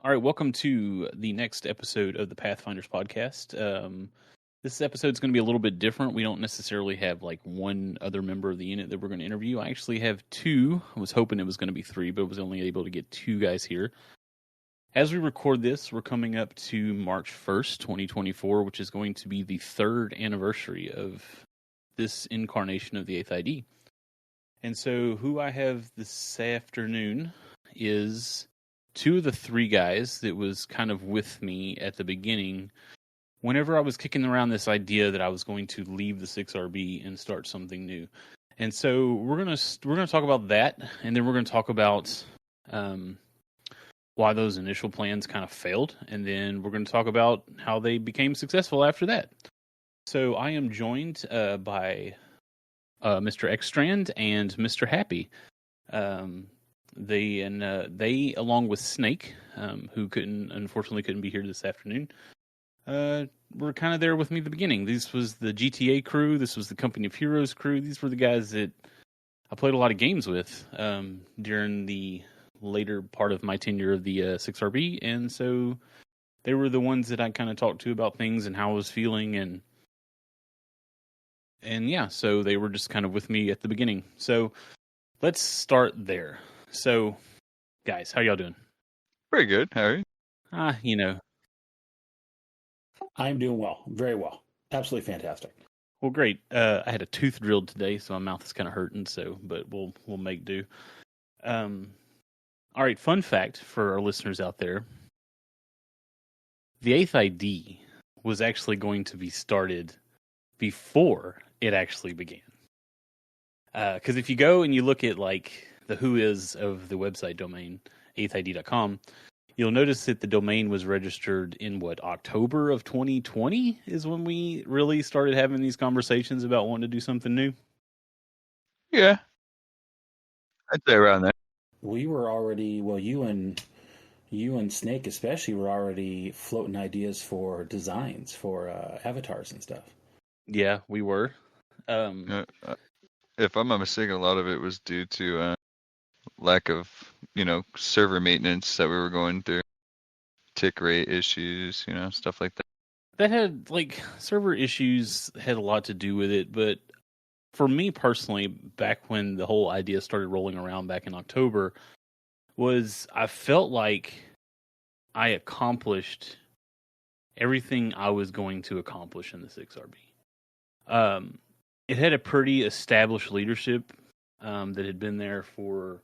All right, welcome to the next episode of the Pathfinders podcast. This episode is going to be a little bit different. We don't necessarily have like one other member of the unit that we're going to interview. I actually have two. I was hoping it was going to be three, but was only able to get two guys here. As we record this, we're coming up to March 1st, 2024, which is going to be the third anniversary of this incarnation of the 8th ID. And so who I have this afternoon is two of the three guys that was kind of with me at the beginning whenever I was kicking around this idea that I was going to leave the 6RB and start something new. And so we're gonna talk about that, and then we're gonna talk about why those initial plans kind of failed, and then we're gonna talk about how they became successful after that. So I am joined by Mr. Ekstrand and Mr. Happy. They along with Snake, who unfortunately couldn't be here this afternoon, were kind of there with me at the beginning. This was the GTA crew. This was the Company of Heroes crew. These were the guys that I played a lot of games with during the later part of my tenure of the 6RB, and so they were the ones that I kind of talked to about things and how I was feeling, and yeah, so they were just kind of with me at the beginning. So let's start there. So, guys, how y'all doing? Pretty good. How are you? I'm doing well. Very well. Absolutely fantastic. Well, great. I had a tooth drilled today, so my mouth is kind of hurting, but we'll make do. All right, fun fact for our listeners out there. The 8th ID was actually going to be started before it actually began. Because if you go and you look at like the who is of the website domain, 8thid.com, you'll notice that the domain was registered in October of 2020 is when we really started having these conversations about wanting to do something new. Yeah. I'd say around there. We were already, well, you and Snake especially were already floating ideas for designs for avatars and stuff. Yeah, we were. If I'm not mistaken, a lot of it was due to lack of, server maintenance that we were going through, tick rate issues, stuff like that. That had, server issues had a lot to do with it, but for me personally, back when the whole idea started rolling around back in October, I felt like I accomplished everything I was going to accomplish in the 6RB. It had a pretty established leadership that had been there for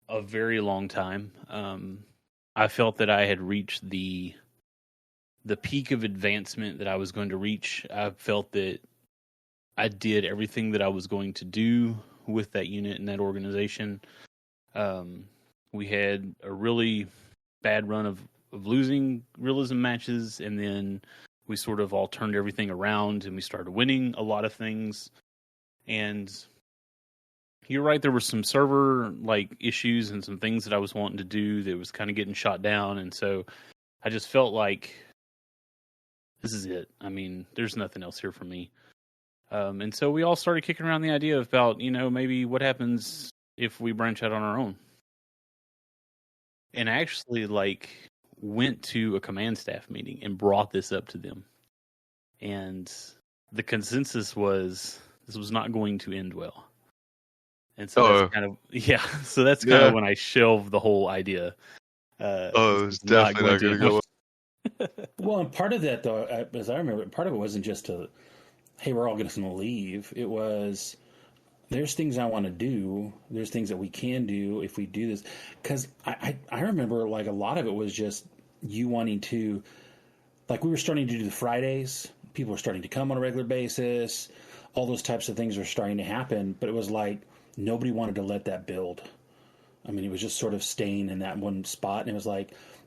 a very long time. I felt that I had reached the peak of advancement that I was going to reach. I felt that I did everything that I was going to do with that unit and that organization. We had a really bad run of losing realism matches, and then we sort of all turned everything around and we started winning a lot of things. And you're right, there were some server issues and some things that I was wanting to do that was kind of getting shot down. And so I just felt like this is it. I mean, there's nothing else here for me. And so we all started kicking around the idea about, maybe what happens if we branch out on our own. And I actually went to a command staff meeting and brought this up to them. And the consensus was this was not going to end well. And so that's kind of when I shelved the whole idea. It's definitely not going to go well. Well, and part of that, though, as I remember, part of it wasn't just hey, we're all going to leave. It was, there's things I want to do. There's things that we can do if we do this. Because I remember, a lot of it was just you wanting to, we were starting to do the Fridays. People were starting to come on a regular basis. All those types of things were starting to happen. But it was nobody wanted to let that build. I mean, it was just sort of staying in that one spot. And it was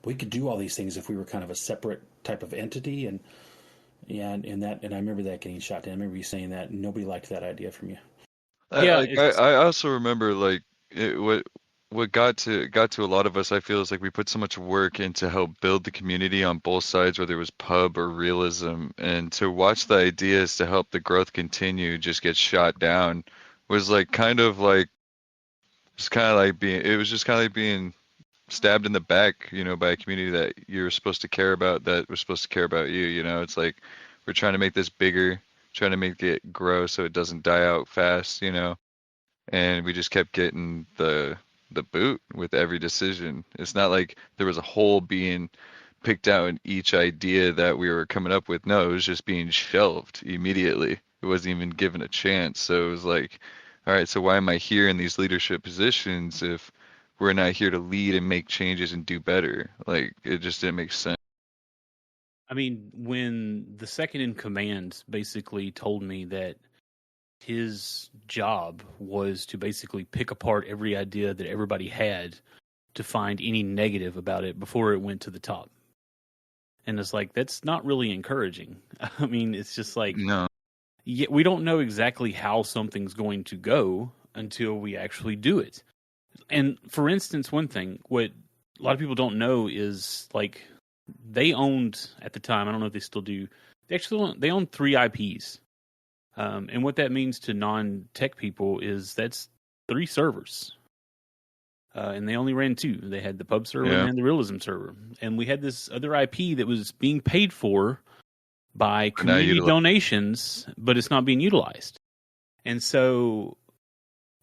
we could do all these things if we were kind of a separate type of entity. And yeah, and I remember that getting shot down. I remember you saying that. Nobody liked that idea from you. I also remember what got to a lot of us, I feel, is we put so much work in to help build the community on both sides, whether it was pub or realism, and to watch the ideas to help the growth continue just get shot down was being stabbed in the back, by a community that you're supposed to care about, that was supposed to care about you. It's like we're trying to make this bigger, trying to make it grow so it doesn't die out fast, and we just kept getting the boot with every decision. It's not like there was a hole being picked out in each idea that we were coming up with. No, it was just being shelved immediately. It wasn't even given a chance. So it was like, all right, so why am I here in these leadership positions if we're not here to lead and make changes and do better? Like, it just didn't make sense. I mean, when the second in command basically told me that his job was to basically pick apart every idea that everybody had to find any negative about it before it went to the top. And it's like, that's not really encouraging. I mean, it's just like, No. Yeah, we don't know exactly how something's going to go until we actually do it. And for instance, one thing, what a lot of people don't know is, like, they owned at the time, I don't know if they still do, they owned 3 IPs. And what that means to non-tech people is that's 3 servers. And they only ran 2. They had the pub server and the realism server. And we had this other IP that was being paid for by community donations, but it's not being utilized. And so,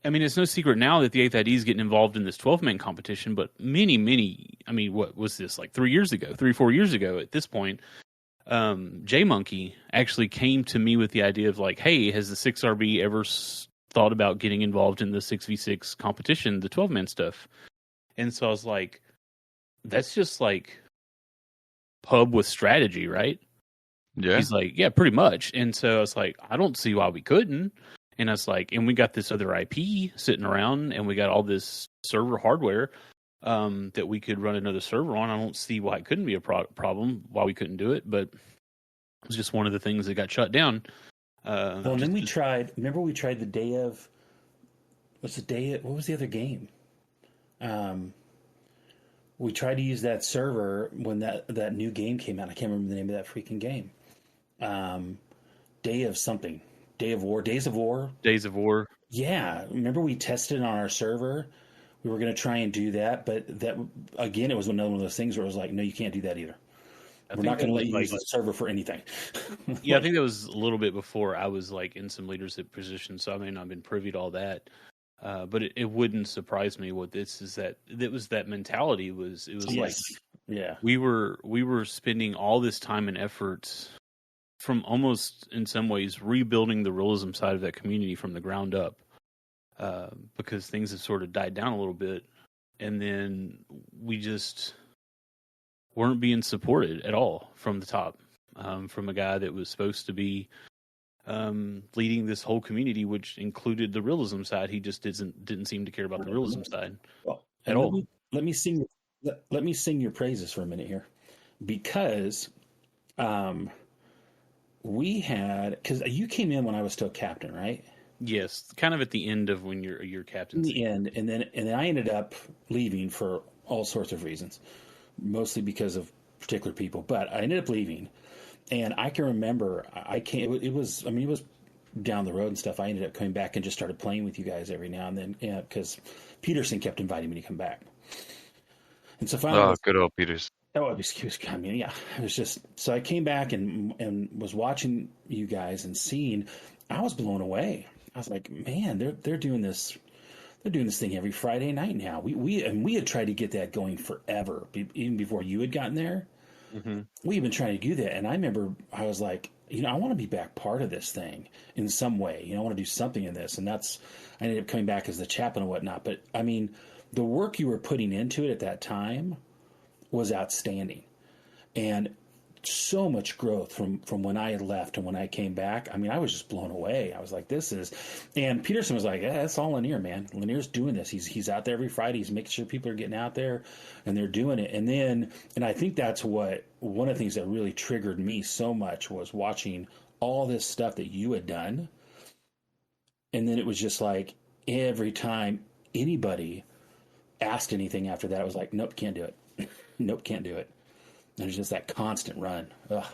I mean, it's no secret now that the 8th ID is getting involved in this 12-man competition, but many, I mean, what was this, like 3 or 4 years ago at this point, J-Monkey actually came to me with the idea of like, hey, has the 6RB ever thought about getting involved in the 6v6 competition, the 12-man stuff? And so I was like, that's just like pub with strategy, right? Yeah. He's like, yeah, pretty much. And so I was like, I don't see why we couldn't. And I was like, and we got this other IP sitting around, and we got all this server hardware that we could run another server on. I don't see why it couldn't be a problem, why we couldn't do it. But it was just one of the things that got shut down. Well, then we tried. Remember, we tried the day of. What was the other game? We tried to use that server when that new game came out. I can't remember the name of that freaking game. Day of something. Days of War. Days of War. Yeah. Remember we tested it on our server? We were going to try and do that, but that, again, it was another one of those things where it was like, no, you can't do that either. We're not going to let you use the server for anything. Yeah, I think that was a little bit before I was like in some leadership positions, so I may not have been privy to all that. But it wouldn't surprise me what this is, that it was that mentality was Yes. like, yeah, we were spending all this time and effort from almost in some ways rebuilding the realism side of that community from the ground up, because things have sort of died down a little bit, and then we just weren't being supported at all from the top, from a guy that was supposed to be leading this whole community, which included the realism side. He just didn't seem to care about the realism side at all. Let me sing your praises for a minute here, because because you came in when I was still captain, right? Yes, kind of at the end of when you're captain. In the end, and then I ended up leaving for all sorts of reasons, mostly because of particular people. But I ended up leaving, and I can remember it was down the road and stuff. I ended up coming back and just started playing with you guys every now and then, because Peterson kept inviting me to come back. And so finally, good old Peters. Oh, excuse me. I mean, yeah, it was just, so I came back and was watching you guys and seeing, I was blown away. I was like, man, they're doing this. They're doing this thing every Friday night now. We had tried to get that going forever, even before you had gotten there. Mm-hmm. We've been trying to do that. And I remember I was like, I want to be back part of this thing in some way. I want to do something in this. And I ended up coming back as the chaplain and whatnot. But I mean, the work you were putting into it at that time was outstanding, and so much growth from when I had left and when I came back. I mean, I was just blown away. I was like, and Peterson was like, yeah, it's all Lanier, man. Lanier's doing this. He's out there every Friday. He's making sure people are getting out there and they're doing it. And I think that's one of the things that really triggered me so much was watching all this stuff that you had done. And then it was just like, every time anybody asked anything after that, I was like, nope, can't do it. Nope, can't do it. There's just that constant run. Ugh.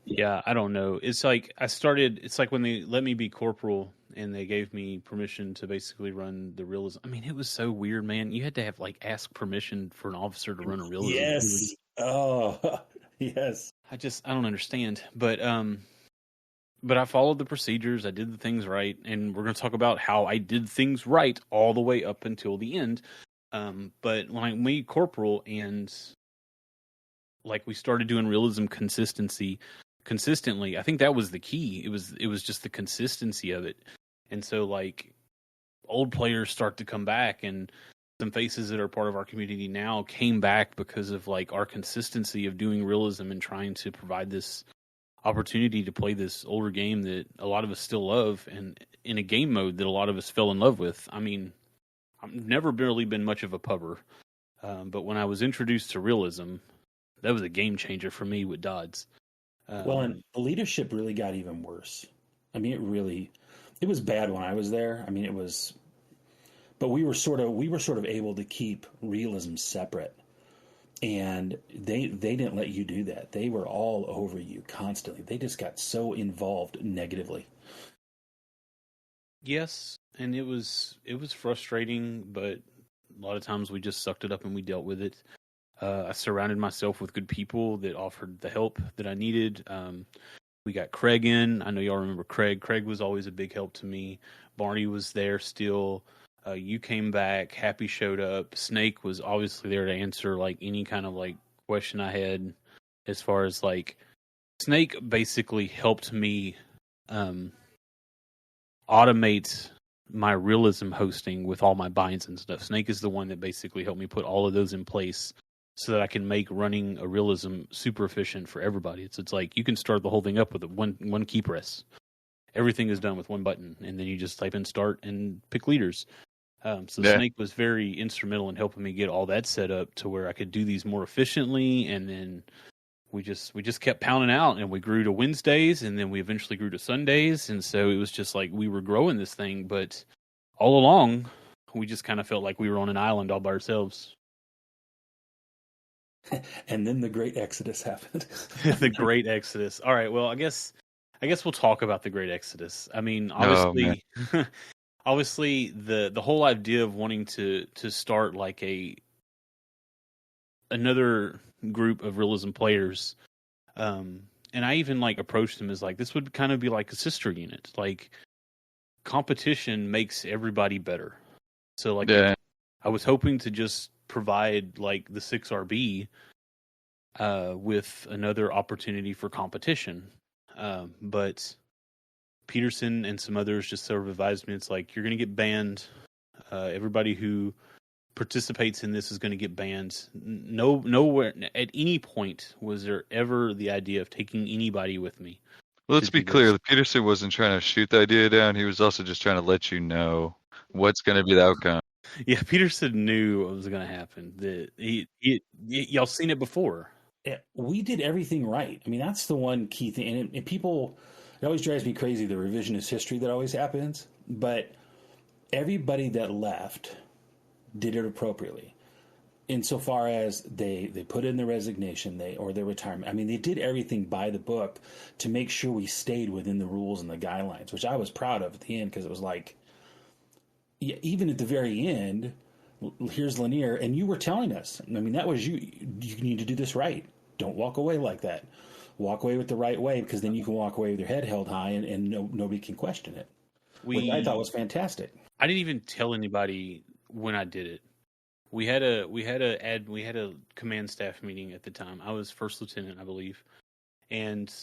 Yeah, I don't know. It's like it's like when they let me be corporal and they gave me permission to basically run the realism. I mean, it was so weird, man. You had to have like ask permission for an officer to run a realism. Yes. Oh, yes. I don't understand. But I followed the procedures. I did the things right, and we're going to talk about how I did things right all the way up until the end. But when I made corporal and like we started doing realism consistently, I think that was the key. It was just the consistency of it. And so like old players start to come back, and some faces that are part of our community now came back because of like our consistency of doing realism and trying to provide this opportunity to play this older game that a lot of us still love, and in a game mode that a lot of us fell in love with. I mean, I've never really been much of a pubber, but when I was introduced to realism, that was a game changer for me with Dodds. Well, and the leadership really got even worse. I mean, it was bad when I was there. I mean, it was, but we were sort of able to keep realism separate. And they didn't let you do that. They were all over you constantly. They just got so involved negatively. Yes, and it was frustrating, but a lot of times we just sucked it up and we dealt with it. I surrounded myself with good people that offered the help that I needed. We got Craig in. I know y'all remember Craig. Craig was always a big help to me. Barney was there still. You came back. Happy showed up. Snake was obviously there to answer like any kind of like question I had. As far as like, Snake basically helped me automate my realism hosting with all my binds and stuff. Snake is the one that basically helped me put all of those in place so that I can make running a realism super efficient for everybody. It's like you can start the whole thing up with one key press. Everything is done with one button, and then you just type in start and pick leaders. Snake was very instrumental in helping me get all that set up to where I could do these more efficiently, and then we just kept pounding out, and we grew to Wednesdays, and then we eventually grew to Sundays, and so it was just like we were growing this thing, but all along we just kind of felt like we were on an island all by ourselves. And then the great exodus happened. The great exodus. All right, well, I guess we'll talk about the great exodus. I mean, obviously, obviously the whole idea of wanting to start like another group of realism players, and I even like approached them as like this would kind of be like a sister unit. Like competition makes everybody better. So like I was hoping to just provide like the 6RB with another opportunity for competition, but Peterson and some others just sort of advised me, it's like, you're going to get banned. Everybody who participates in this is going to get banned. Nowhere at any point was there ever the idea of taking anybody with me. Well, let's be clear. Peterson wasn't trying to shoot the idea down. He was also just trying to let you know what's going to be the outcome. Yeah, Peterson knew what was going to happen. Y'all seen it before. Yeah, we did everything right. I mean, that's the one key thing. And people, it always drives me crazy, the revisionist history that always happens. But everybody that left did it appropriately. Insofar as they put in their resignation, or their retirement. I mean, they did everything by the book to make sure we stayed within the rules and the guidelines, which I was proud of at the end, because it was like, yeah, even at the very end, here's Lanier, and you were telling us, I mean, that was you need to do this right. Don't walk away like that. Walk away with the right way, because then you can walk away with your head held high and nobody can question it. Which I thought was fantastic. I didn't even tell anybody when I did it. We had a command staff meeting at the time. I was first lieutenant, I believe. And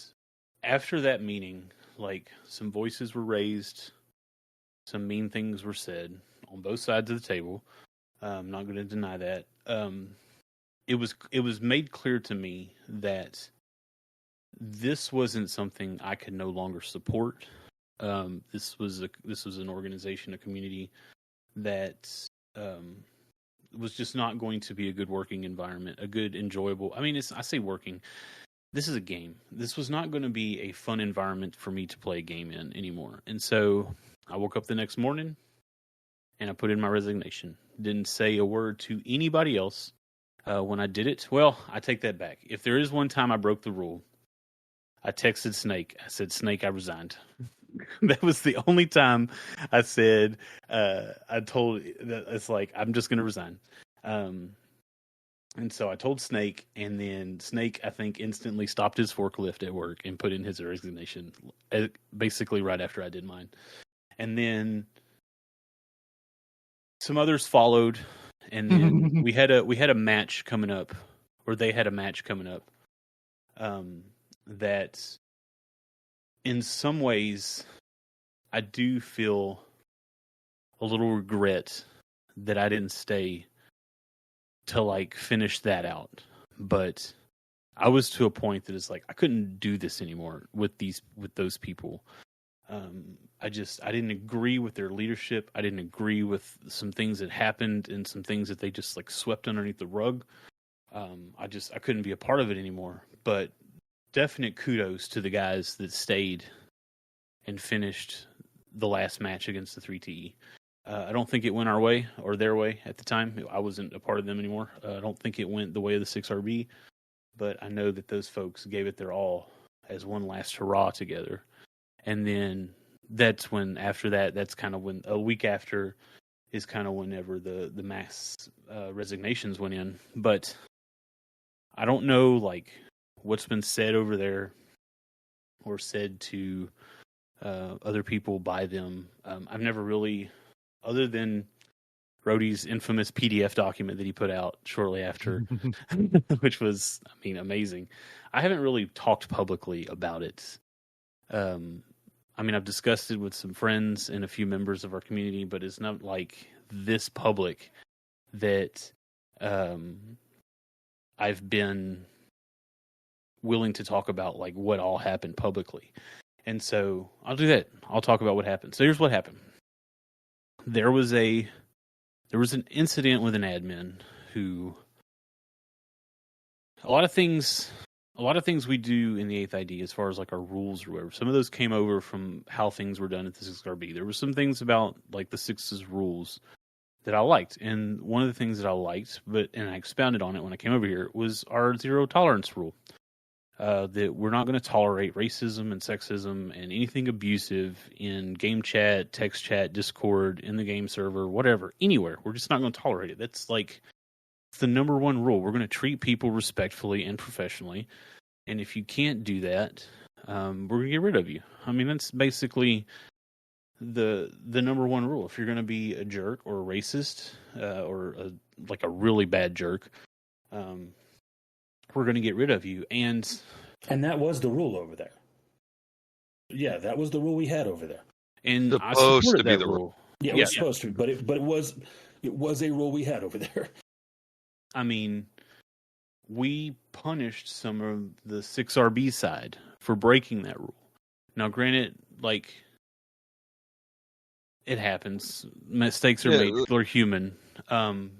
after that meeting, like, some voices were raised, some mean things were said on both sides of the table. I'm not going to deny that. It was made clear to me that this wasn't something I could no longer support. This was an organization, a community that was just not going to be a good working environment, a good, enjoyable. I mean, I say working. This is a game. This was not going to be a fun environment for me to play a game in anymore. And so I woke up the next morning and I put in my resignation. Didn't say a word to anybody else when I did it. Well, I take that back. If there is one time I broke the rule, I texted Snake. I said, Snake, I resigned. That was the only time I said, I told, it's like, I'm just going to resign. And so I told Snake, and then Snake, I think, instantly stopped his forklift at work and put in his resignation, basically right after I did mine. And then some others followed, and then we had a match coming up, or they had a match coming up, that in some ways I do feel a little regret that I didn't stay to like finish that out. But I was to a point that it's like I couldn't do this anymore with those people. I didn't agree with their leadership. I didn't agree with some things that happened and some things that they just like swept underneath the rug. I couldn't be a part of it anymore. But definite kudos to the guys that stayed and finished the last match against the 3TE. I don't think it went our way or their way at the time. I wasn't a part of them anymore. I don't think it went the way of the 6RB, but I know that those folks gave it their all as one last hurrah together. And then that's when, after that, that's kind of when, a week after is kind of whenever the mass resignations went in. But I don't know, like, what's been said over there or said to other people by them. I've never really, other than Rhodey's infamous PDF document that he put out shortly after, which was, I mean, amazing. I haven't really talked publicly about it. I mean, I've discussed it with some friends and a few members of our community, but it's not like this public that I've been willing to talk about like what all happened publicly. And so I'll do that. I'll talk about what happened. So here's what happened. There was an incident with an admin who, a lot of things we do in the 8th ID as far as like our rules or whatever, some of those came over from how things were done at the 6RB. There were some things about like the 6's rules that I liked. And one of the things that I liked, and I expounded on it when I came over here, was our zero tolerance rule. That we're not going to tolerate racism and sexism and anything abusive in game chat, text chat, Discord, in the game server, whatever, anywhere. We're just not going to tolerate it. That's like, it's the number one rule. We're going to treat people respectfully and professionally. And if you can't do that, we're going to get rid of you. I mean, that's basically the number one rule. If you're going to be a jerk or a racist, or a really bad jerk, we're going to get rid of you. And that was the rule over there. Yeah, that was the rule we had over there. And I supported that rule. Yeah, it was supposed to, but it was a rule we had over there. I mean, we punished some of the 6RB side for breaking that rule. Now, granted, like, it happens. Mistakes are made. People are human. And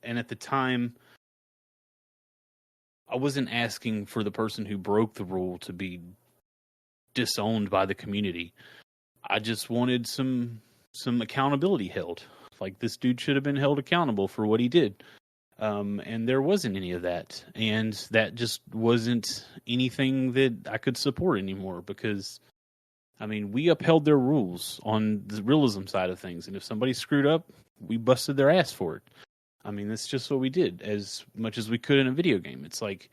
at the time, I wasn't asking for the person who broke the rule to be disowned by the community. I just wanted some accountability held. Like, this dude should have been held accountable for what he did. And there wasn't any of that. And that just wasn't anything that I could support anymore, because, I mean, we upheld their rules on the realism side of things. And if somebody screwed up, we busted their ass for it. I mean, that's just what we did as much as we could in a video game. It's like,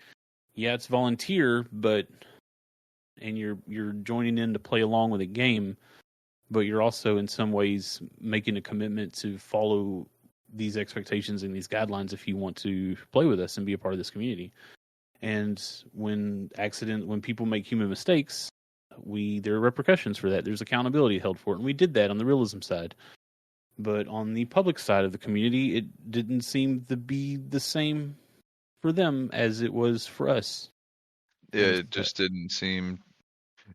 yeah, it's volunteer, and you're joining in to play along with a game, but you're also in some ways making a commitment to follow these expectations and these guidelines if you want to play with us and be a part of this community. And when people make human mistakes, there are repercussions for that. There's accountability held for it, and we did that on the realism side. But on the public side of the community, it didn't seem to be the same for them as it was for us. Yeah, it just didn't seem.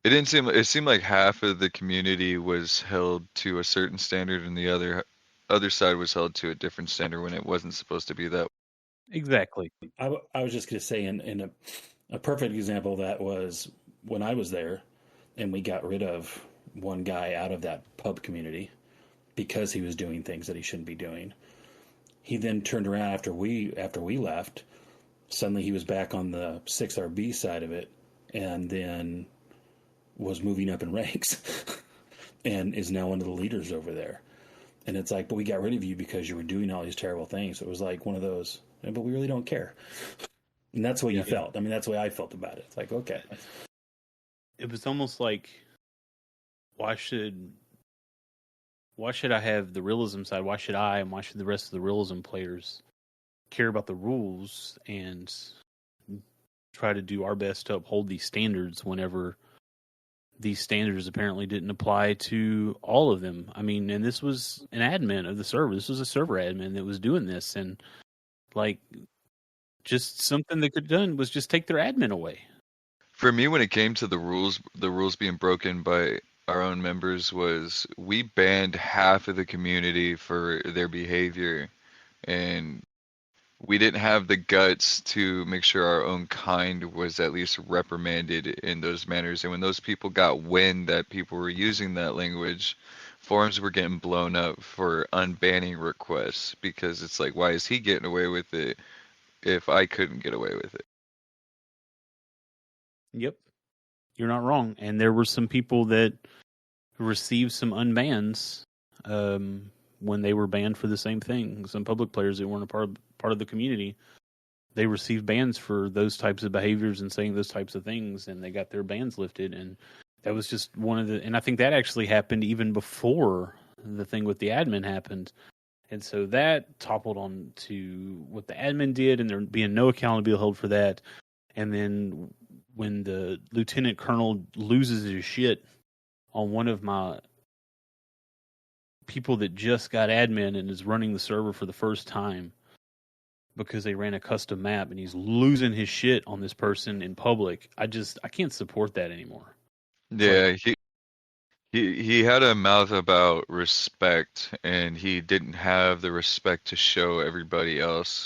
It seemed like half of the community was held to a certain standard, and the other side was held to a different standard when it wasn't supposed to be that. Exactly. I was just going to say, in a perfect example of that was when I was there, and we got rid of one guy out of that pub community because he was doing things that he shouldn't be doing. He then turned around after we left. Suddenly he was back on the 6RB side of it, and then was moving up in ranks and is now one of the leaders over there. And it's like, but we got rid of you because you were doing all these terrible things. So it was like one of those, but we really don't care. And that's what you felt. I mean, that's the way I felt about it. It's like, okay. It was almost like, why should I have the realism side? Why should I, and why should the rest of the realism players care about the rules and try to do our best to uphold these standards whenever these standards apparently didn't apply to all of them? I mean, and this was an admin of the server. This was a server admin that was doing this, and like, just something they could have done was just take their admin away. For me, when it came to the rules being broken by our own members, was we banned half of the community for their behavior, and we didn't have the guts to make sure our own kind was at least reprimanded in those manners. And when those people got wind that people were using that language, forums were getting blown up for unbanning requests, because it's like, why is he getting away with it if I couldn't get away with it? Yep. You're not wrong. And there were some people that received some unbans when they were banned for the same thing. Some public players that weren't a part of the community, they received bans for those types of behaviors and saying those types of things, and they got their bans lifted. And that was just one of the, and I think that actually happened even before the thing with the admin happened. And so that toppled on to what the admin did, and there being no accountability held for that. And then when the lieutenant colonel loses his shit on one of my people that just got admin and is running the server for the first time because they ran a custom map, and he's losing his shit on this person in public, I can't support that anymore. Yeah, he had a mouth about respect, and he didn't have the respect to show everybody else.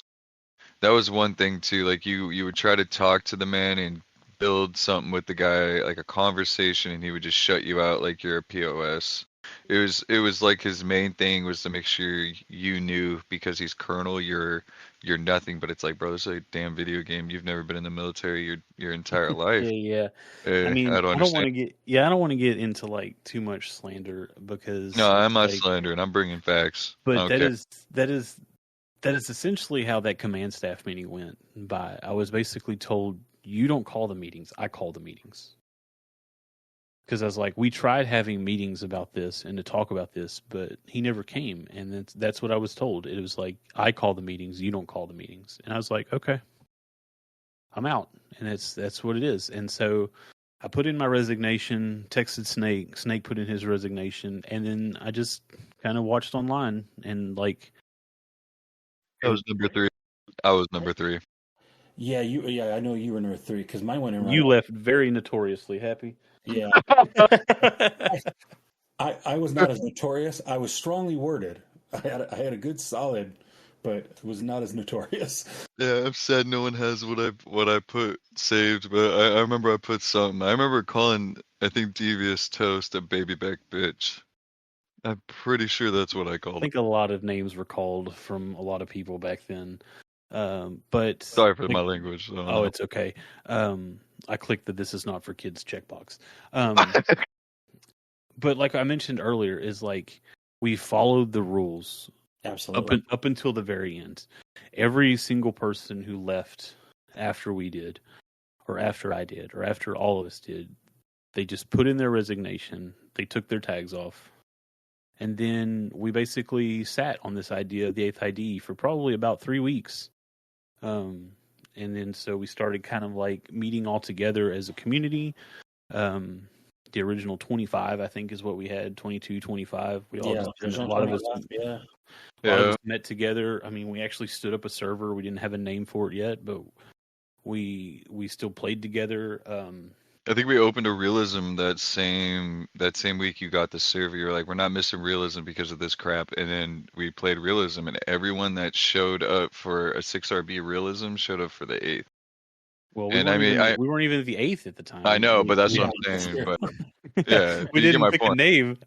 That was one thing too. Like you would try to talk to the man and build something with the guy, like a conversation, and he would just shut you out like you're a POS. It was like his main thing was to make sure you knew, because he's colonel, you're nothing. But it's like, bro, this is a damn video game. You've never been in the military your entire life. Yeah. I mean, I don't want to get into like too much slander, because no, I'm not slandering. I'm bringing facts. But that is essentially how that command staff meeting went by. I was basically told, you don't call the meetings, I call the meetings. Because I was like, we tried having meetings about this and to talk about this, but he never came. And that's what I was told. It was like, I call the meetings, you don't call the meetings. And I was like, okay, I'm out. And that's what it is. And so I put in my resignation, texted Snake. Snake put in his resignation. And then I just kind of watched online and like. I was number 3. I was number 3. Yeah, I know you were number 3, because mine went in. You left very notoriously. Happy. Yeah. I was not as notorious. I was strongly worded. I had a good solid, but it was not as notorious. Yeah, I'm sad no one has what I put saved, but I remember I put something. I remember calling, I think, Devious Toast a baby back bitch. I'm pretty sure that's what I called. I think a lot of names were called from a lot of people back then. But sorry for my language. It's okay. I clicked the "this is not for kids" checkbox. But like I mentioned earlier, is like we followed the rules absolutely up until the very end. Every single person who left after we did, or after I did, or after all of us did, they just put in their resignation. They took their tags off. And then we basically sat on this idea of the 8th ID for probably about 3 weeks. And then so we started kind of like meeting all together as a community. The original 25, I think, is what we had. 22, 25. We all a lot of us met together. I mean, we actually stood up a server. We didn't have a name for it yet, but we still played together. I think we opened a realism that same week you got the server. You're like, we're not missing realism because of this crap. And then we played realism, and everyone that showed up for a 6RB realism showed up for the 8th. Well, we weren't even at the 8th at the time. I know, but that's what I'm saying. But yeah, we didn't pick a name.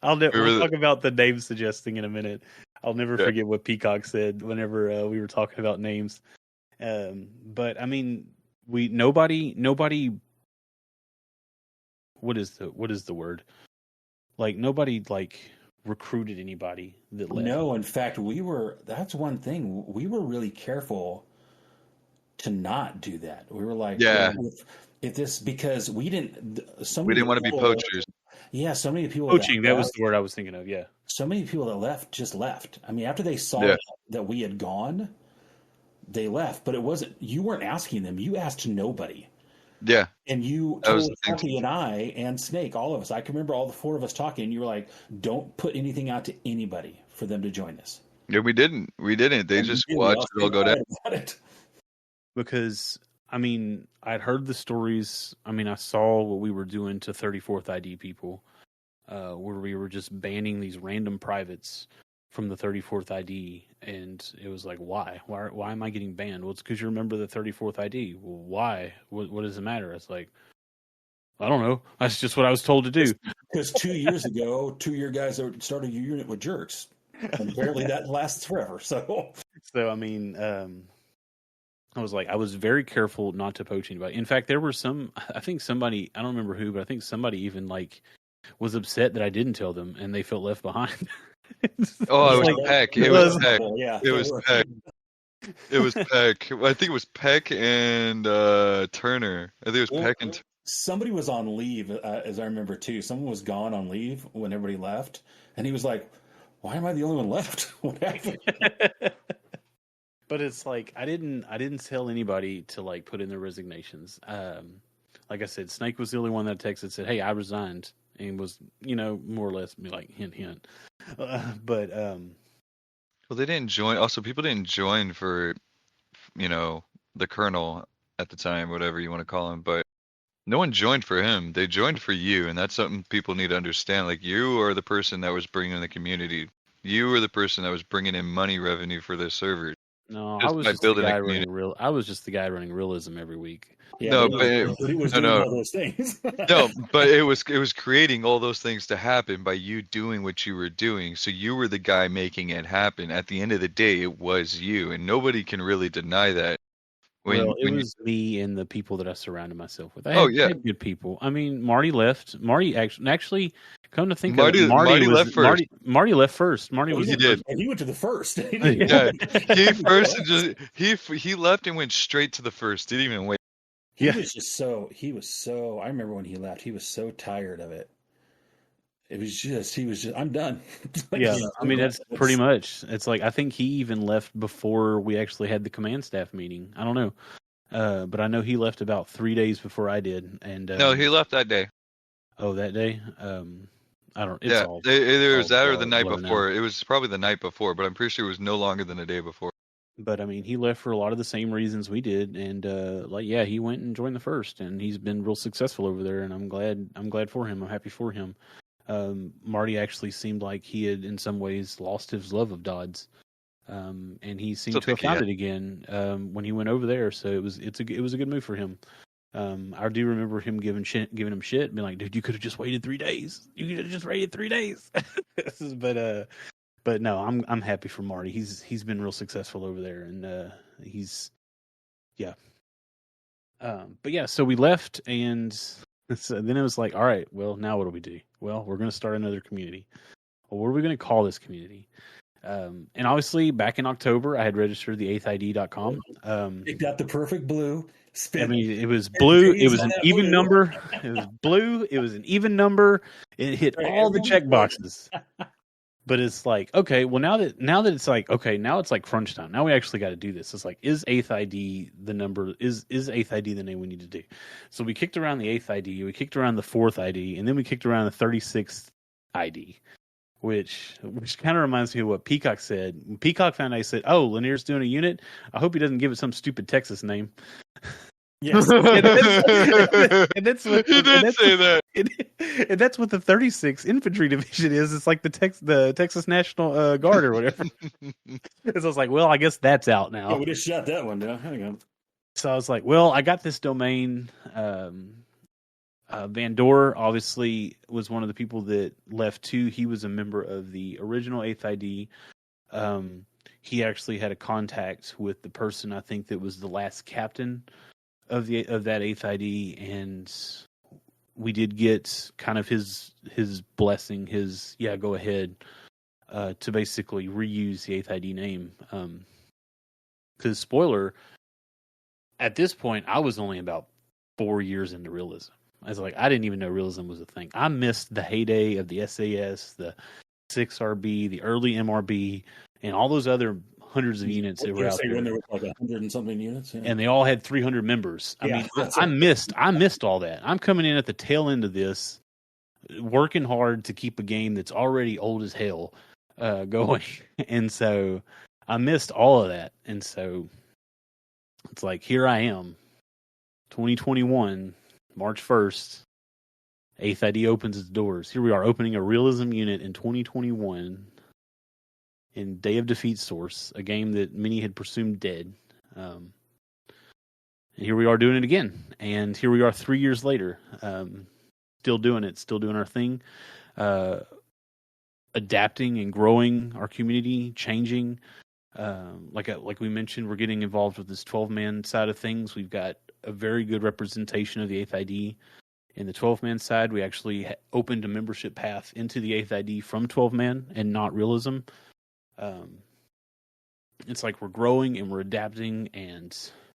We'll talk about the name suggesting in a minute. I'll never forget what Peacock said whenever we were talking about names. But I mean, nobody what is the word? Like nobody like recruited anybody that left. No, in fact, that's one thing. We were really careful to not do that. We were like, Yeah. well, if this, because we didn't want to be poachers. Yeah, so many people Poaching, that was the word I was thinking of, yeah. So many people that left just left. I mean, after they saw that we had gone, they left. But you weren't asking them. You asked nobody. Yeah. And you told Sparky and I and Snake, all of us. I can remember all the four of us talking, and you were like, don't put anything out to anybody for them to join us. Yeah, we didn't. They just watched it all go down. Because, I mean, I'd heard the stories. I mean, I saw what we were doing to 34th ID people, where we were just banning these random privates from the 34th ID. And it was like, why? Why am I getting banned? Well, it's because you remember the 34th ID. Well, why? What does it matter? It's like, I don't know. That's just what I was told to do. Because 2 years ago, 2 year guys started your unit with jerks. And apparently that lasts forever. So I mean, I was very careful not to poach anybody. In fact, there were I think somebody, I don't remember who, but I think somebody even like was upset that I didn't tell them and they felt left behind. Oh, it was Peck. It was Peck. Yeah, it was Peck. It was Peck. I think it was Peck and Turner. I think it was Peck and Turner. Somebody was on leave, as I remember too. Someone was gone on leave when everybody left, and he was like, "Why am I the only one left? What happened?" But it's like I didn't tell anybody to like put in their resignations. Like I said, Snake was the only one that texted said, "Hey, I resigned," and was more or less be like hint hint. But well, they didn't join. Also, people didn't join for the colonel at the time, whatever you want to call him, but. No one joined for him. They joined for you, and that's something people need to understand. Like, you are the person that was bringing the community. You were the person that was bringing in money revenue for their servers. No, I was just the guy running I was just the guy running realism every week. Yeah, no, but he was doing all those things. No, but it was creating all those things to happen by you doing what you were doing. So you were the guy making it happen. At the end of the day, it was you, and nobody can really deny that. It was me and the people that I surrounded myself with. I had good people. I mean, Marty left. Marty actually, come to think of it, Marty left first. Marty left first. Marty was. He did. He went to the first. Yeah, he left and went straight to the first. Didn't even wait. He was so. I remember when he left. He was so tired of it. He was just, I'm done. Yeah, I mean, that's pretty much. It's like, I think he even left before we actually had the command staff meeting. I don't know. But I know he left about 3 days before I did. And no, he left that day. Oh, that day? I don't, it's all. Either was that or the night before. It was probably the night before, but I'm pretty sure it was no longer than a day before. But I mean, he left for a lot of the same reasons we did. And he went and joined the first, and he's been real successful over there. And I'm glad for him. I'm happy for him. Marty actually seemed like he had, in some ways, lost his love of Dodds, and he seemed to have found it again when he went over there. So it was a good move for him. I do remember him giving him shit, being like, "Dude, you could have just waited 3 days. You could have just waited 3 days." But no, I'm happy for Marty. He's been real successful over there, and But yeah, so we left and. So then it was like, all right, well, now what do we do? Well, we're going to start another community. Well, what are we going to call this community? And obviously, back in October, I had registered the 8thid.com. It got the perfect blue. I mean, it was blue. It was an even number. It was blue. It was an even number. It hit all the check boxes. But it's like, okay, well, now that it's like, okay, now it's like crunch time. Now we actually got to do this. It's like, is 8th ID the number? Is 8th ID the name we need to do? So we kicked around the 8th ID, we kicked around the 4th ID, and then we kicked around the 36th ID, which kind of reminds me of what Peacock said. When Peacock found out, he said, "Oh, Lanier's doing a unit. I hope he doesn't give it some stupid Texas name." Yes, and that's what he did say that. And that's what the 36th Infantry Division is. It's like the Texas National Guard or whatever. So I was like, well, I guess that's out now. Yeah, we just shut that one down. Hang on. So I was like, well, I got this domain. Van Dor obviously was one of the people that left too. He was a member of the original 8th ID. He actually had a contact with the person I think that was the last captain of that 8th ID, and we did get kind of his blessing, his go ahead, to basically reuse the 8th ID name. Because spoiler, at this point, I was only about 4 years into realism. I was like, I didn't even know realism was a thing. I missed the heyday of the SAS, the 6RB, the early MRB, and all those other hundreds of units that were out there. When there was like 100 and something units, yeah. And they all had 300 members. I mean, I missed all that. I'm coming in at the tail end of this, working hard to keep a game that's already old as hell going, and so I missed all of that. And so it's like, here I am, 2021, March 1st, 8th ID opens its doors. Here we are opening a realism unit in 2021 in Day of Defeat Source, a game that many had presumed dead. And here we are doing it again. And here we are 3 years later, still doing it, still doing our thing, adapting and growing our community, changing. Like we mentioned, we're getting involved with this 12-man side of things. We've got a very good representation of the 8th ID. In the 12-man side, we actually opened a membership path into the 8th ID from 12-man and not realism. It's like we're growing and we're adapting, and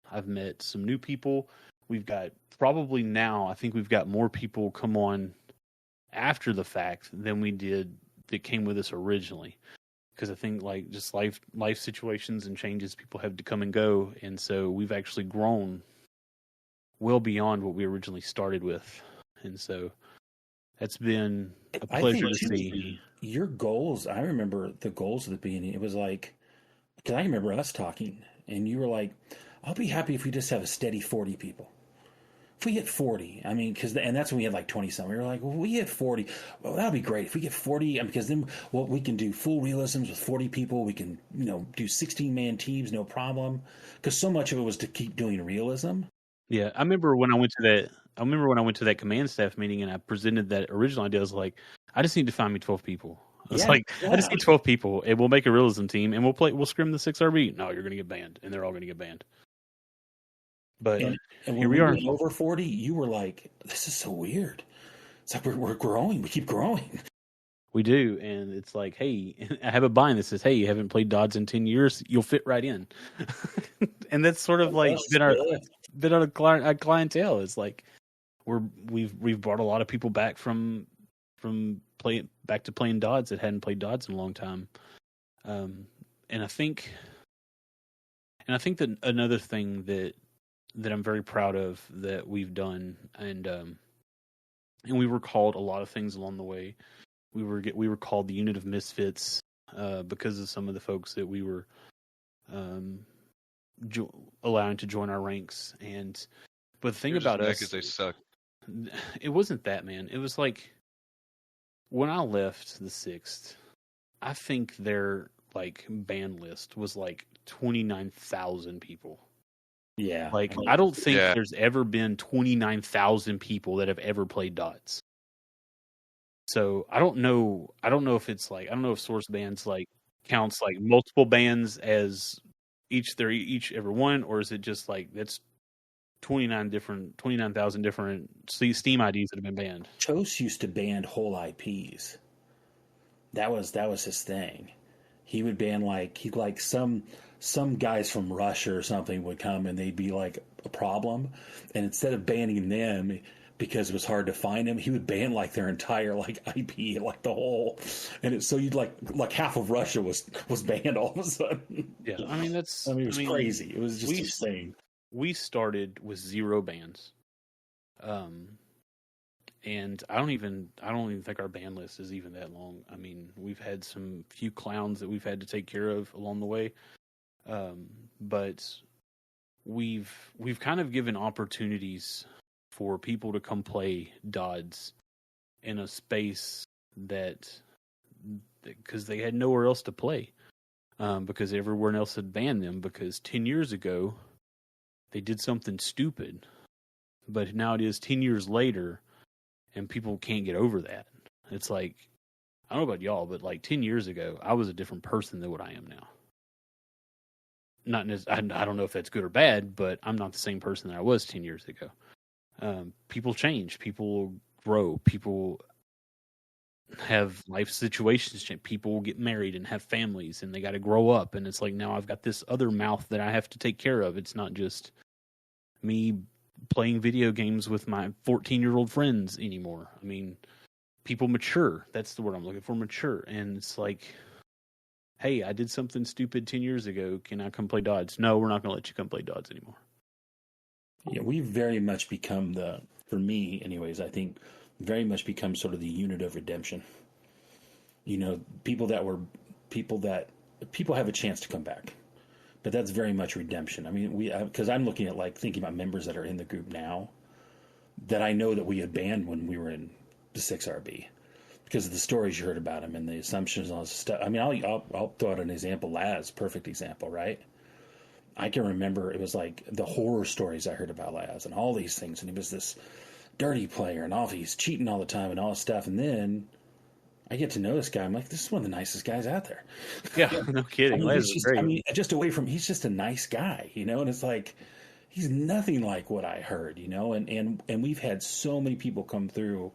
I've met some new people. We've got probably now, I think we've got more people come on after the fact than we did that came with us originally. Because I think like just life situations and changes, people have to come and go. And so we've actually grown well beyond what we originally started with. And so that's been a pleasure to see. Your goals, I remember the goals at the beginning. It was like, because I remember us talking, and you were like, I'll be happy if we just have a steady 40 people. If we hit 40, I mean, and that's when we had like 20-something. We were like, well, we hit 40. Well, that'd be great. If we get 40, because then we can do full realisms with 40 people. We can, do 16-man teams, no problem. Because so much of it was to keep doing realism. Yeah, I remember when I went to that command staff meeting and I presented that original idea. I was like, I just need to find me 12 people. I just need 12 people, and we'll make a realism team, and we'll scrim the 6RB. No, you're going to get banned, and they're all going to get banned. But and here we are. Over 40, you were like, this is so weird. It's like we're growing. We keep growing. We do, and it's like, hey, I have a bind that says, hey, you haven't played Dodds in 10 years, you'll fit right in. And that's sort of like been our clientele. It's like we've brought a lot of people back from back to playing Dodds that hadn't played Dodds in a long time. And I think that another thing that I'm very proud of that we've done, and we were called a lot of things along the way. We were called the Unit of Misfits because of some of the folks that we were allowing to join our ranks. But the thing about us is they suck. It wasn't that, man. It was like when I left the 6th, I think their like ban list was like 29,000 people. Yeah. Like, I don't think there's ever been 29,000 people that have ever played Dodds. So I don't know if it's like, I don't know if source bans like counts like multiple bans as every one, or is it just like that's 29,000 different Steam IDs that have been banned. Chose used to ban whole IPs. That was his thing. He would ban some guys from Russia or something would come and they'd be like a problem, and instead of banning them because it was hard to find them, he would ban like their entire like IP, like the whole, and so you'd like half of Russia was banned all of a sudden. Yeah, I mean it was crazy. It was just insane. We started with 0 bans, and I don't even think our ban list is even that long. I mean, we've had some few clowns that we've had to take care of along the way, but we've kind of given opportunities for people to come play Dodds in a space that because they had nowhere else to play, because everyone else had banned them. Because 10 years ago, they did something stupid, but now it is 10 years later, and people can't get over that. It's like, I don't know about y'all, but like 10 years ago, I was a different person than what I am now. I don't know if that's good or bad, but I'm not the same person that I was 10 years ago. People change. People grow. People have life situations change. People get married and have families, and they got to grow up. And it's like, now I've got this other mouth that I have to take care of. It's not just me playing video games with my 14-year-old friends anymore. I mean, people mature. That's the word I'm looking for, mature. And it's like, hey, I did something stupid 10 years ago. Can I come play Dodge? No, we're not going to let you come play Dodge anymore. Yeah, we've very much become for me anyways, I think very much become sort of the unit of redemption. You know, people have a chance to come back, but that's very much redemption. I mean, because I'm looking at like thinking about members that are in the group now that I know that we had banned when we were in the 6RB because of the stories you heard about him and the assumptions and all this stuff. I mean, I'll throw out an example. Laz, perfect example, right? I can remember it was like the horror stories I heard about Laz and all these things, and he was this dirty player and he's cheating all the time and all this stuff. And then I get to know this guy. I'm like, this is one of the nicest guys out there. Yeah, no kidding. Just away from, he's just a nice guy, you know? And it's like, he's nothing like what I heard, you know? And we've had so many people come through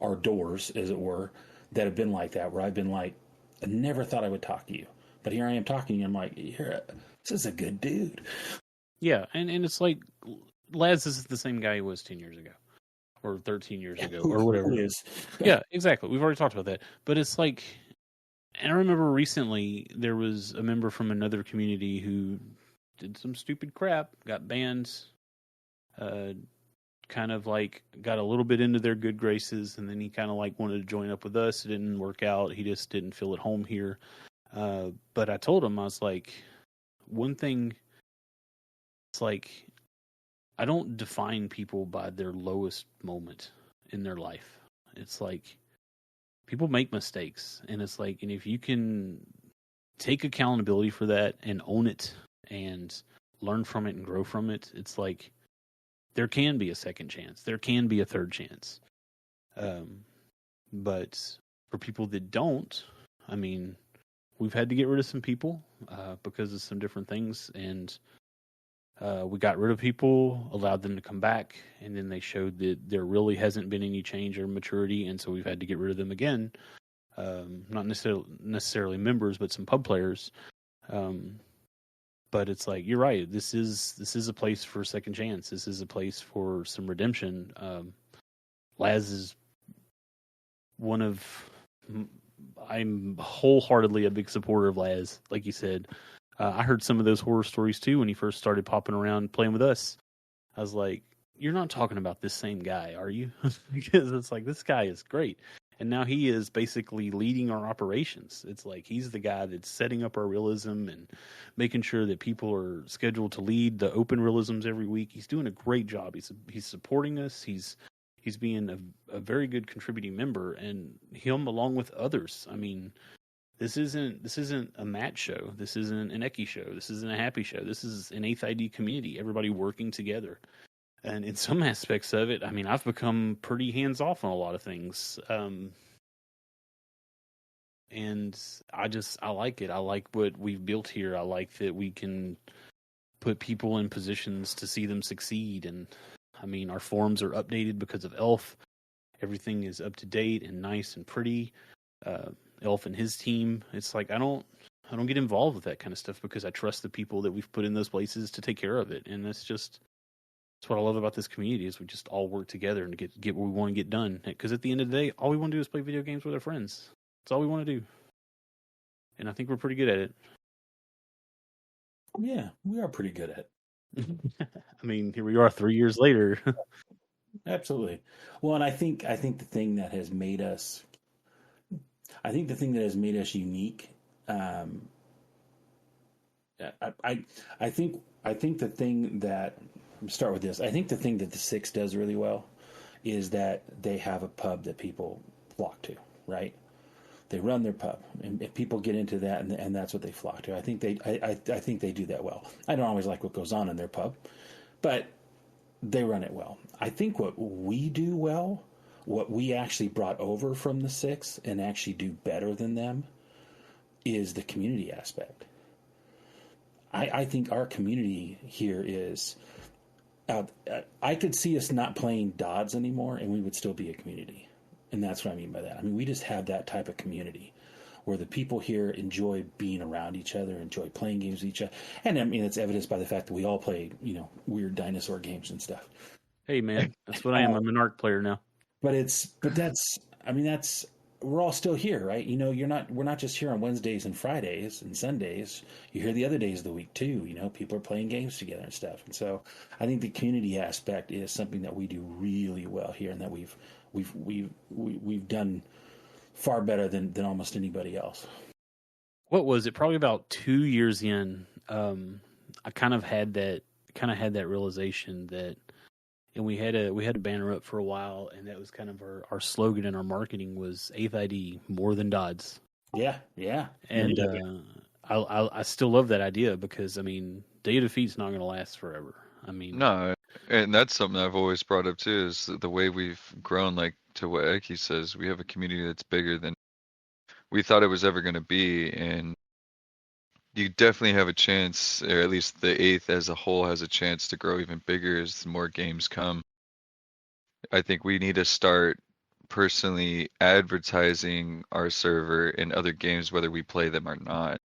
our doors, as it were, that have been like that, where I've been like, I never thought I would talk to you. But here I am talking to you. I'm like, this is a good dude. Yeah, and it's like, Laz is the same guy he was 10 years ago. Or 13 years ago, or whatever. It is. Yeah, exactly. We've already talked about that. But it's like, and I remember recently there was a member from another community who did some stupid crap, got banned, kind of like got a little bit into their good graces, and then he kind of like wanted to join up with us. It didn't work out. He just didn't feel at home here. But I told him, I was like, one thing, it's like, I don't define people by their lowest moment in their life. It's like people make mistakes, and it's like, and if you can take accountability for that and own it and learn from it and grow from it, it's like there can be a second chance. There can be a third chance. But for people that don't, I mean, we've had to get rid of some people because of some different things, and we got rid of people, allowed them to come back, and then they showed that there really hasn't been any change or maturity, and so we've had to get rid of them again. Not necessarily members, but some pub players. But it's like, you're right. This is a place for a second chance. This is a place for some redemption. Laz is one of. I'm wholeheartedly a big supporter of Laz, like you said. I heard some of those horror stories too when he first started popping around playing with us. I was like, you're not talking about this same guy, are you? Because it's like, this guy is great. And now he is basically leading our operations. It's like he's the guy that's setting up our realism and making sure that people are scheduled to lead the open realisms every week. He's doing a great job. He's supporting us. He's being a very good contributing member, and him along with others. I mean, This isn't a Matt show. This isn't an Eki show. This isn't a Happy show. This is an 8th ID community. Everybody working together. And in some aspects of it, I mean, I've become pretty hands-off on a lot of things. And I like it. I like what we've built here. I like that we can put people in positions to see them succeed. And, I mean, our forums are updated because of Elf. Everything is up to date and nice and pretty. Elf and his team. It's like I don't get involved with that kind of stuff because I trust the people that we've put in those places to take care of it. And that's what I love about this community is we just all work together and get what we want to get done. Because at the end of the day, all we want to do is play video games with our friends. That's all we want to do. And I think we're pretty good at it. Yeah, we are pretty good at it. I mean, here we are 3 years later. Absolutely. Well, and I think the thing that has made us unique. I think the thing that start with this. I think the thing that the Six does really well is that they have a pub that people flock to. Right? They run their pub, and people get into that, and that's what they flock to. I think they do that well. I don't always like what goes on in their pub, but they run it well. I think what we do well, what we actually brought over from the Six and actually do better than them, is the community aspect. I think our community here is I could see us not playing Dodds anymore, and we would still be a community. And that's what I mean by that. I mean, we just have that type of community where the people here enjoy being around each other, enjoy playing games with each other. And I mean, it's evidenced by the fact that we all play, weird dinosaur games and stuff. Hey, man, that's what I am. I'm an ARC player now. We're all still here, right? We're not just here on Wednesdays and Fridays and Sundays. You're here the other days of the week too. People are playing games together and stuff. And so I think the community aspect is something that we do really well here, and that we've done far better than almost anybody else. What was it? Probably about 2 years in, I kind of had that realization that, and we had a banner up for a while, and that was kind of our slogan in our marketing was 8th ID more than Dodds. Yeah. And I still love that idea because, I mean, Day of Defeat's not going to last forever. I mean, no, and that's something I've always brought up too, is the way we've grown, like to what Eki says, we have a community that's bigger than we thought it was ever going to be, and you definitely have a chance, or at least the 8th as a whole has a chance to grow even bigger as more games come. I think we need to start personally advertising our server in other games, whether we play them or not.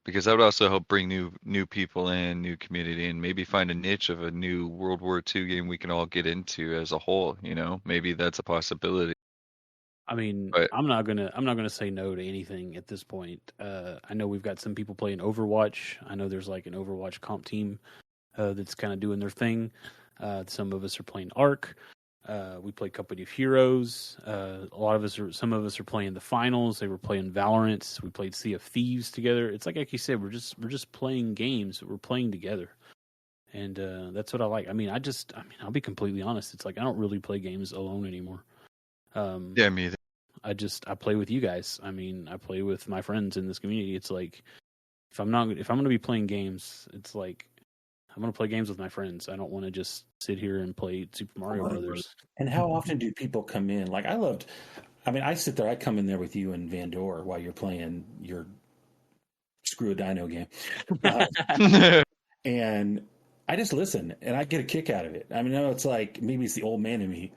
Because that would also help bring new people in, new community, and maybe find a niche of a new World War II game we can all get into as a whole. Maybe that's a possibility. I mean, but I'm not gonna say no to anything at this point. I know we've got some people playing Overwatch. I know there's like an Overwatch comp team that's kind of doing their thing. Some of us are playing ARC. We play Company of Heroes. Some of us are playing the finals. They were playing Valorant. We played Sea of Thieves together. It's like you said, we're just playing games. We're playing together, and that's what I like. I mean, I'll be completely honest. It's like I don't really play games alone anymore. Yeah, me either. I play with you guys. I mean, I play with my friends in this community. It's like if I'm going to be playing games, it's like I'm going to play games with my friends. I don't want to just sit here and play Super Mario Brothers. And how often do people come in? Like I sit there, I come in there with you and Van Door while you're playing your Screw a Dino game. And I just listen and I get a kick out of it. I mean, I know it's like, maybe it's the old man in me,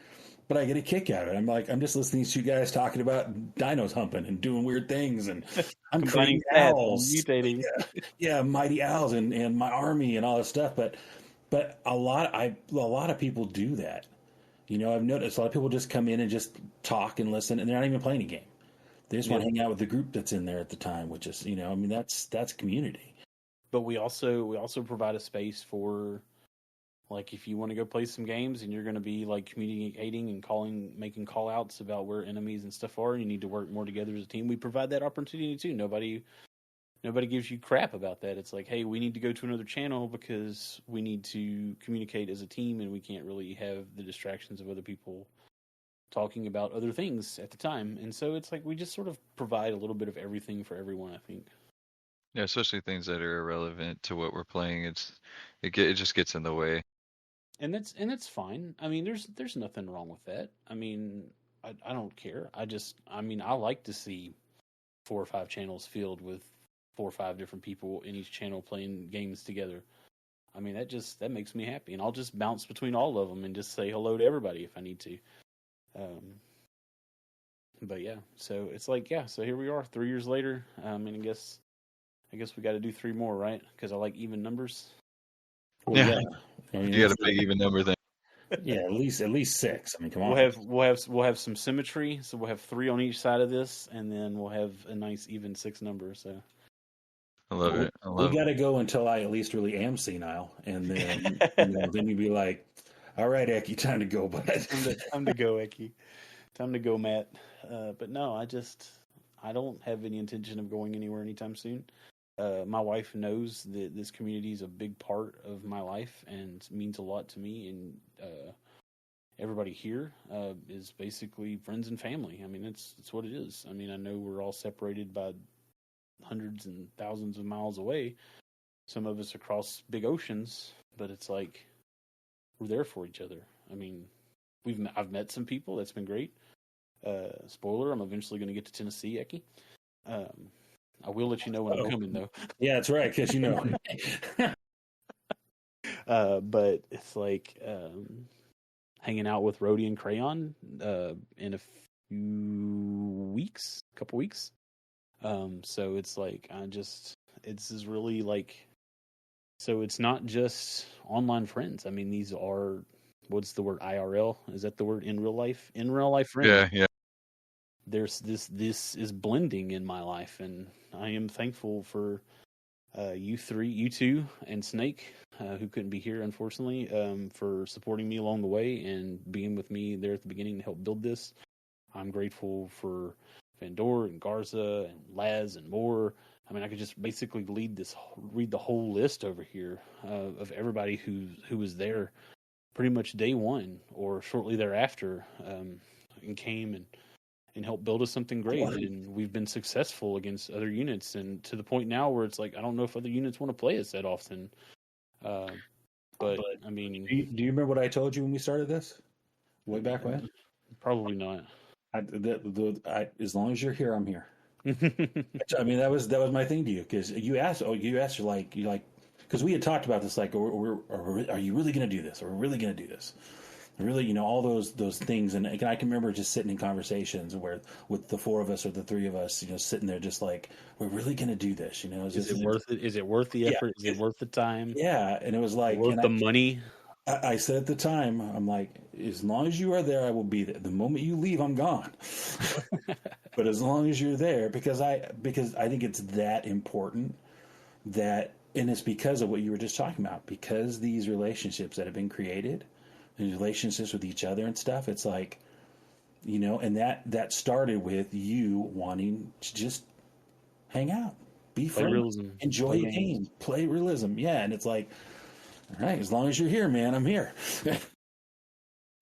but I get a kick out of it. I'm just listening to you guys talking about dinos humping and doing weird things, and I'm creating owls, mutating. Yeah, mighty owls and my army and all this stuff. But a lot of people do that. I've noticed a lot of people just come in and just talk and listen, and they're not even playing a game. They just want to hang out with the group that's in there at the time, which is that's community. But we also provide a space for, like, if you want to go play some games and you're going to be like communicating and making call outs about where enemies and stuff are, and you need to work more together as a team, we provide that opportunity too. Nobody gives you crap about that. It's like, hey, we need to go to another channel because we need to communicate as a team, and we can't really have the distractions of other people talking about other things at the time. And so it's like we just sort of provide a little bit of everything for everyone, I think. Yeah, especially things that are irrelevant to what we're playing. It just gets in the way. And that's fine. I mean, there's nothing wrong with that. I mean, I don't care. I like to see 4 or 5 channels filled with 4 or 5 different people in each channel playing games together. I mean, that makes me happy, and I'll just bounce between all of them and just say hello to everybody if I need to. But yeah, so it's like, so here we are 3 years later. And I guess we got to do 3 more, right? Because I like even numbers. Well, yeah. You got a big even number then. Yeah, at least 6. I mean, come on. We'll have some symmetry, so we'll have 3 on each side of this, and then we'll have a nice even 6 number. So I love it. We got to go until I at least really am senile, and then then you'd be like, "All right, Eki, time to go." But time to go, Eki. Time to go, Matt. But no, I don't have any intention of going anywhere anytime soon. My wife knows that this community is a big part of my life and means a lot to me, and everybody here is basically friends and family. I mean, it's what it is. I mean, I know we're all separated by hundreds and thousands of miles away. Some of us across big oceans, but it's like we're there for each other. I mean, I've met some people. That's been great. Spoiler, I'm eventually going to get to Tennessee, Eki. I will let you know when I'm coming, though. Yeah, that's right, because But it's like hanging out with Rhodey and Crayon in a couple weeks. So it's like it's is really like, so it's not just online friends. I mean, these are, what's the word, IRL? Is that the word, in real life? In real life friends. Yeah. There's this is blending in my life, and I am thankful for you two, and Snake, who couldn't be here unfortunately, for supporting me along the way and being with me there at the beginning to help build this. I'm grateful for Vandor and Garza and Laz and more. I mean, I could just basically read the whole list over here of everybody who was there pretty much day one or shortly thereafter, and came and helped build us something great. And we've been successful against other units, and to the point now where it's like, I don't know if other units want to play us that often. But I mean, do you remember what I told you when we started this? Way back when? Probably not. As long as you're here, I'm here. I mean, that was my thing to you, because you asked, you're like, because we had talked about this, like, are you really going to do this? Are we really going to do this? Really, all those things, and I can remember just sitting in conversations where with the four of us or the three of us, sitting there just like, we're really going to do this, Is it worth it? Is it worth the effort? Is it worth the time? Yeah, and it was like worth the money. I said at the time, I'm like, as long as you are there, I will be there. The moment you leave, I'm gone. But as long as you're there, because I think it's that important, and it's because of what you were just talking about, because these relationships that have been created, and relationships with each other and stuff, it's like, and that started with you wanting to just hang out, be friends, enjoy a game, play realism. Yeah, and it's like, all right, as long as you're here, man, I'm here.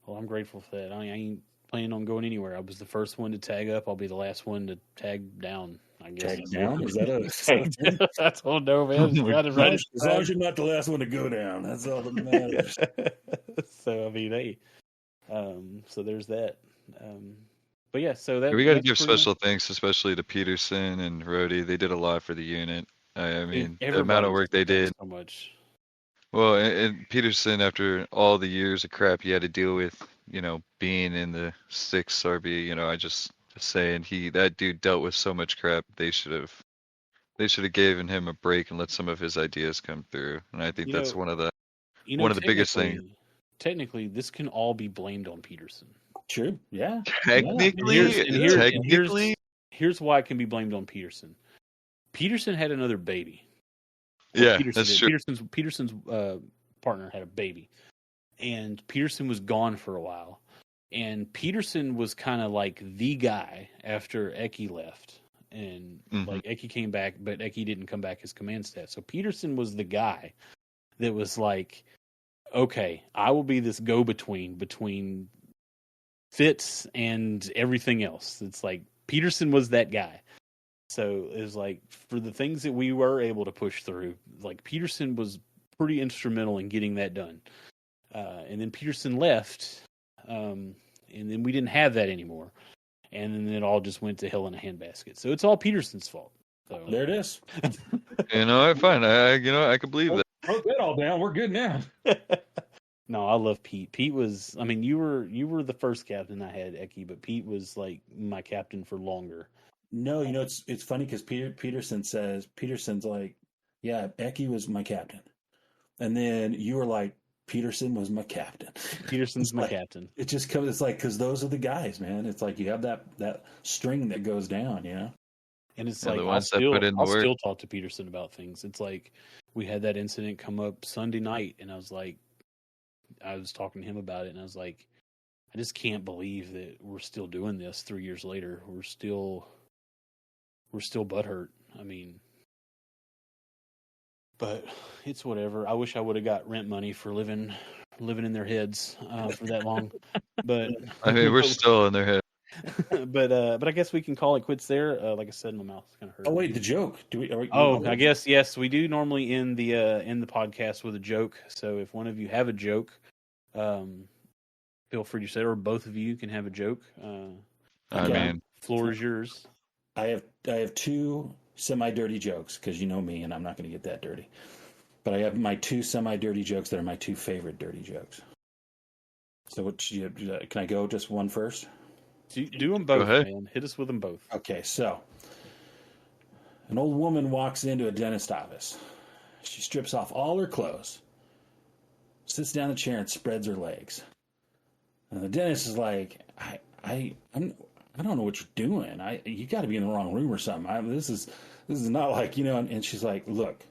Well, I'm grateful for that. I ain't planning on going anywhere. I was the first one to tag up. I'll be the last one to tag down, I guess. Tag down? Is that a... I don't know, man. As long as you're not the last one to go down, that's all that matters. So, I mean, hey. So there's that. But yeah, so that... We got to give special thanks, especially to Peterson and Rhodey. They did a lot for the unit. I mean, the amount of work they did. So much. Well, and Peterson, after all the years of crap he had to deal with, being in the 6th RB, I just saying, that dude dealt with so much crap. They should have given him a break and let some of his ideas come through. And I think that's one of the biggest things. Technically, this can all be blamed on Peterson. True. Yeah. Technically, here's why it can be blamed on Peterson. Peterson had another baby. That's true. Peterson's partner had a baby, and Peterson was gone for a while. And Peterson was kind of like the guy after Eki left, and like Eki came back, but Eki didn't come back as command stat. So Peterson was the guy that was like, okay, I will be this go-between Fitz and everything else. It's like Peterson was that guy. So it was like, for the things that we were able to push through, like Peterson was pretty instrumental in getting that done. And then Peterson left, and then we didn't have that anymore. And then it all just went to hell in a handbasket. So it's all Peterson's fault. So. There it is. Fine. I can believe that. Wrote that all down. We're good now. No, I love Pete. Pete was, I mean, you were the first captain I had, Eki, but Pete was like my captain for longer. No, it's funny because Peterson's like, yeah, Eki was my captain. And then you were like, Peterson was my captain. Peterson's my captain. It just comes, it's like, because those are the guys, man. It's like you have that string that goes down, And it's like, I'll still talk to Peterson about things. It's like, we had that incident come up Sunday night, and I was talking to him about it, and I was like, I just can't believe that we're still doing this 3 years later. We're still butthurt. I mean, but it's whatever. I wish I would have got rent money for living in their heads for that long. But I mean, we're still in their head. But I guess we can call it quits there. Like I said, my mouth's kind of hurt. Oh wait, the joke. I guess yes. We do normally end the podcast with a joke. So if one of you have a joke, feel free to say it, or both of you can have a joke. Floor is yours. I have two semi-dirty jokes because you know me, and I'm not going to get that dirty. But I have my 2 semi-dirty jokes that are my 2 favorite dirty jokes. So can I go just one first? Do them both, man. Hit us with them both. Okay, so an old woman walks into a dentist office. She strips off all her clothes, sits down in the chair, and spreads her legs. And the dentist is like, I don't know what you're doing. You got to be in the wrong room or something. This is not like, you know. And she's like, look,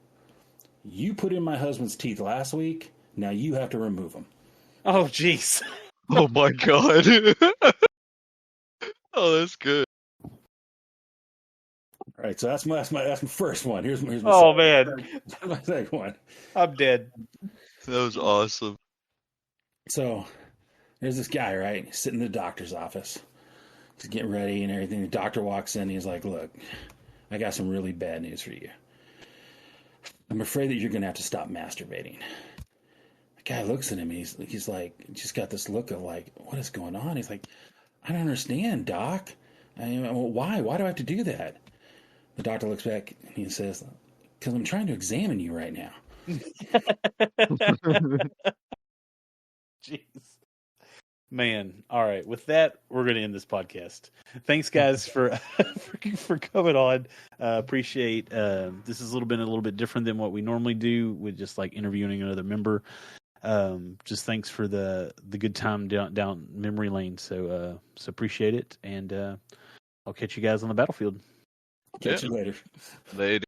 you put in my husband's teeth last week. Now you have to remove them. Oh, jeez. Oh my God. Oh, that's good. All right, so that's my first one. Here's my oh man, my second one. I'm dead. That was awesome. So there's this guy, right? He's sitting in the doctor's office. He's getting ready and everything. The doctor walks in. And he's like, "Look, I got some really bad news for you. I'm afraid that you're going to have to stop masturbating." The guy looks at him. And he's like, just got this look of like, what is going on? He's like, I don't understand, Doc. Why? Why do I have to do that? The doctor looks back and he says, because I'm trying to examine you right now. Jeez. Man, all right. With that, we're going to end this podcast. Thanks, guys, for coming on. Appreciate. This is a little bit different than what we normally do with just like interviewing another member. Just thanks for the good time down memory lane. So appreciate it, and I'll catch you guys on the battlefield. Catch you later. Later.